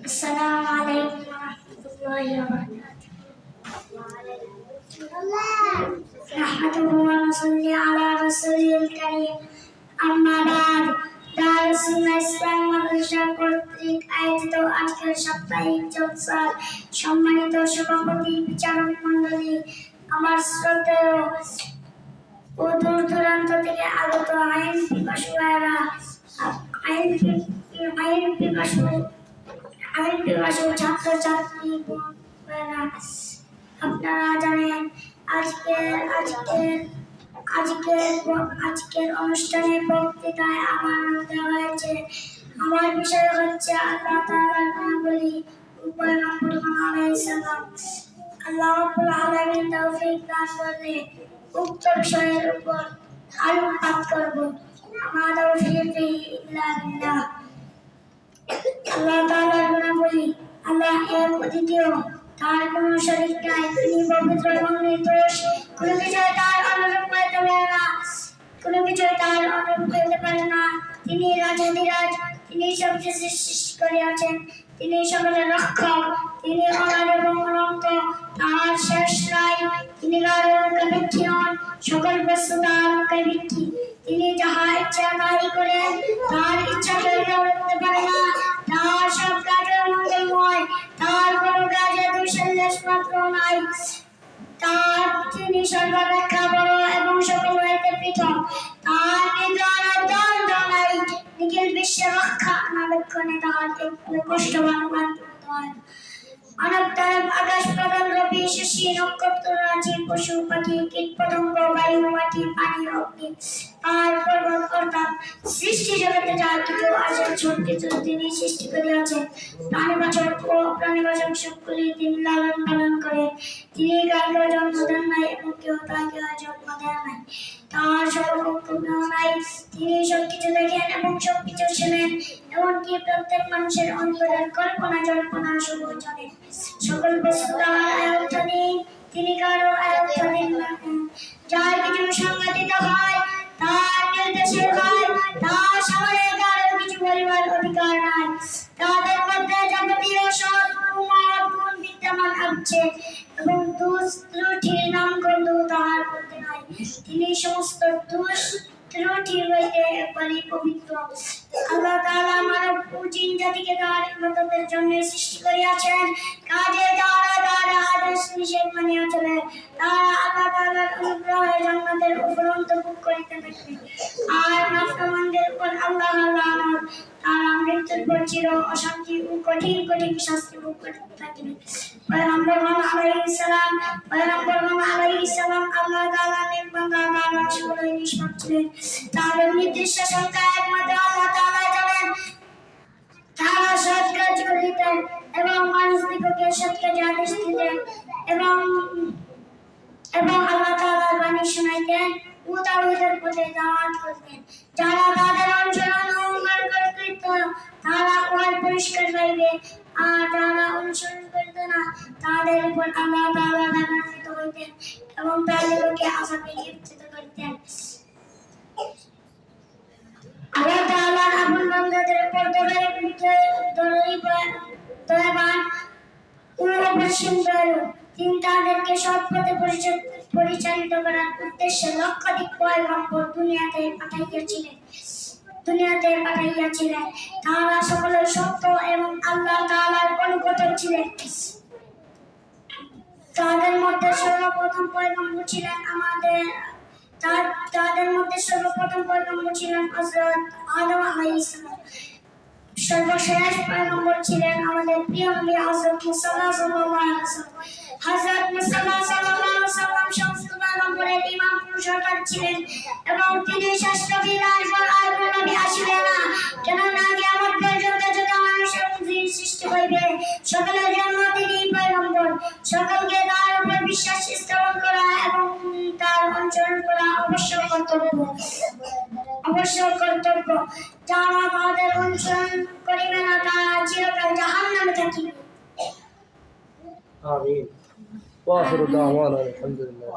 السلام عليكم ورحمة الله وبركاته. نحمده ونصلي على رسوله الكريم أما بعد দারুসুন্নাহ ইসলাম মাদ্রাসা কর্তৃক আয়োজিত আজকের সাপ্তাহিক জলসার সম্মানিত সভাপতি, বিচারক মণ্ডলী, আমার শ্রদ্ধেয় ও দূর দূরান্ত থেকে আগত আইন পিপাসু ভাইয়েরা, আইন পিপাসু ছাত্র ছাত্রী ভাইয়েরা, আপনারা জানেন আজকের অনুষ্ঠানের বক্তৃতায় আমার নাম দেওয়া হয়েছে। আমার বিষয় হচ্ছে আল্লাহ তাআলার গুণাবলী ও পয়গম্বর আলাইহিস সালাম। আল্লাহ রাব্বুল আলামিন তৌফিক দান করলে উক্ত বিষয়ের উপর আলোকপাত করব। আমা তাওফীকি ইল্লা বিল্লাহ। আল্লাহ তাআলার গুণাবলী: আল্লাহ এক, অদ্বিতীয়, তার কোনো শরীক নাই, তিনি পবিত্র এবং নির্দোষ, কোনো কিছুই তার অনুরূপ হইতে পারে না। তিনি রাজাধিরাজ, তিনি সবকিছু সৃষ্টি করিয়াছেন, তিনি সকলের রক্ষক, তিনি অনার এবং অনন্ত, তাহার শেষ নাই, তিনি কারোর মুখাপেক্ষী নন, সকল বস্তু তাহার মুখাপেক্ষী, তিনি যাহা ইচ্ছা তাহাই করেন, তাহার ইচ্ছা কেউ রুখতে পারে না, তাহার সব কাজে মঙ্গলময়, তাহার কোনো কাজে দোষের লেশ মাত্র নাই, তিনি সর্বাপেক্ষা বড় এবং সকল হইতে পৃথক, তাহার নিদান অত্যন্ত নাই, নিখিল বিশ্বের রক্ষণাবেক্ষণে তাহার একটু কষ্টবান হয়। অনন্তর আকাশ পাতাল, রবি শশী নক্ষত্র রাজি, পশু পাখি কীট পতঙ্গ, বায়ু মাটি পানি অগ্নি পাহাড় পর্বত অর্থাৎ সৃষ্টি জগতে যা কিছু আছে সব কিছু তিনি সৃষ্টি করিয়াছেন। প্রাণীবাচক ও অপ্রাণীবাচক সবগুলি তিনি লালন পালন করেন। তিনি কাউকে জন্ম দেন নাই এবং কেউ তাকে জন্ম দেন নাই, তাহার সমকক্ষ কেউ নাই। তিনি সবকিছু দেখেন এবং সবকিছু শোনেন, এমনকি প্রত্যেক মানুষের অন্তরের কল্পনা জল্পনা সব জানেন। সকল বস্তু তাহার আয়ত্তাধীন, তিনি কারো আয়ত্তাধীন নন। যার কিছু সংঘটিত হয় তাহার নির্দেশে হয়, তাহার সামনে কারো কিছু বলিবার অধিকার নাই। তাদের মধ্যে যাবতীয় সৎ ও মহৎ গুণ বিদ্যমান আছে এবং দোষ ত্রুটির নামগন্ধ তাহার মধ্যে নাই। তিনি সমস্ত দোষ ত্রুটি হইতে একবারই পবিত্র। আল্লাহ তাআলা মানব ও জিন জাতিকে তাহার ইবাদতের জন্য সৃষ্টি করিয়াছেন, কাজে যারা তাহার আদেশ নিষেধ মানিয়া চলে তারা আল্লাহ তাআলার অনুগ্রহে জান্নাতের উপরন্ত ভোগ করিতে থাকবে, আর নাফরমানদের উপর আল্লাহর লানত, তারা মৃত্যুর পর চির অশান্তি ও কঠিন কঠিন শাস্তি ভোগ করিতে থাকিবে। পয়গম্বর আলাইহিস সালাম আল্লাহ তাআলার নেক বান্দা, তারা সকলেই নিষ্পাপ ছিলেন। তাদের নির্দিষ্ট সংখ্যা একমাত্র আল্লাহ তাআলা জানেন। তারা সৎ কাজ করিতেন এবং মানুষদিগকে সৎ কাজে আদেশ দিতেন এবং আল্লাহ তাআলার বাণী শুনাইতেন ও তাওহীদের পথে দাওয়াত করতেন। যারা তাদের অনুসরণ ও অনুকরণ করিত তারা উহার পুরস্কার পাইবে, আর যারা অনুসরণ করিত না তাদের উপর আল্লাহ তাআলা রাগান্বিত হইতেন এবং তাদেরকে আযাবে নিক্ষিপ্ত করিতেন। আল্লাহ তাআলার আপন বান্দাদের উপর দয়াবান ও অপরিসীম দয়ালু। তিনি তাদেরকে সৎ পথে পরিচালিত করার উদ্দেশ্যে লক্ষাধিক পয়গম্বর দুনিয়াতে পাঠাইয়াছিলেন। তারা সকলে সত্য এবং আল্লাহ তাআলার অনুগত ছিলেন। তাদের মধ্যে সর্বপ্রথম পয়গম্বর ছিলেন হযরত আদম আলাইহিস সালাম। সর্বশেষ পয়গম্বর ছিলেন আমাদের প্রিয় নবী হযরত মুহাম্মদ সাল্লাল্লাহু আলাইহি ওয়াসাল্লাম। হযরত মুহাম্মদ সাল্লাল্লাহু আলাইহি ওয়াসাল্লাম সমস্ত পয়গম্বরের ইমাম পুরুষোত্তম ছিলেন এবং তিনি শ্রেষ্ঠ বিদায় পর আর কোন নবী আসিবেন না, কেননা কিয়ামত পর্যন্ত যত মানুষ এবং জিন সৃষ্টি হইবে সকলের জন্য তিনি পয়গম্বর। সকলকে তার উপর বিশ্বাস স্থাপন করা এবং তার অনুসরণ করা অবশ্যই কর্তব্য। যারা তাদের অনুসরণ করিবে না তারা চিরকাল জাহান্নামে থাকিবে। آمين. وآخر دعوانا الحمد لله.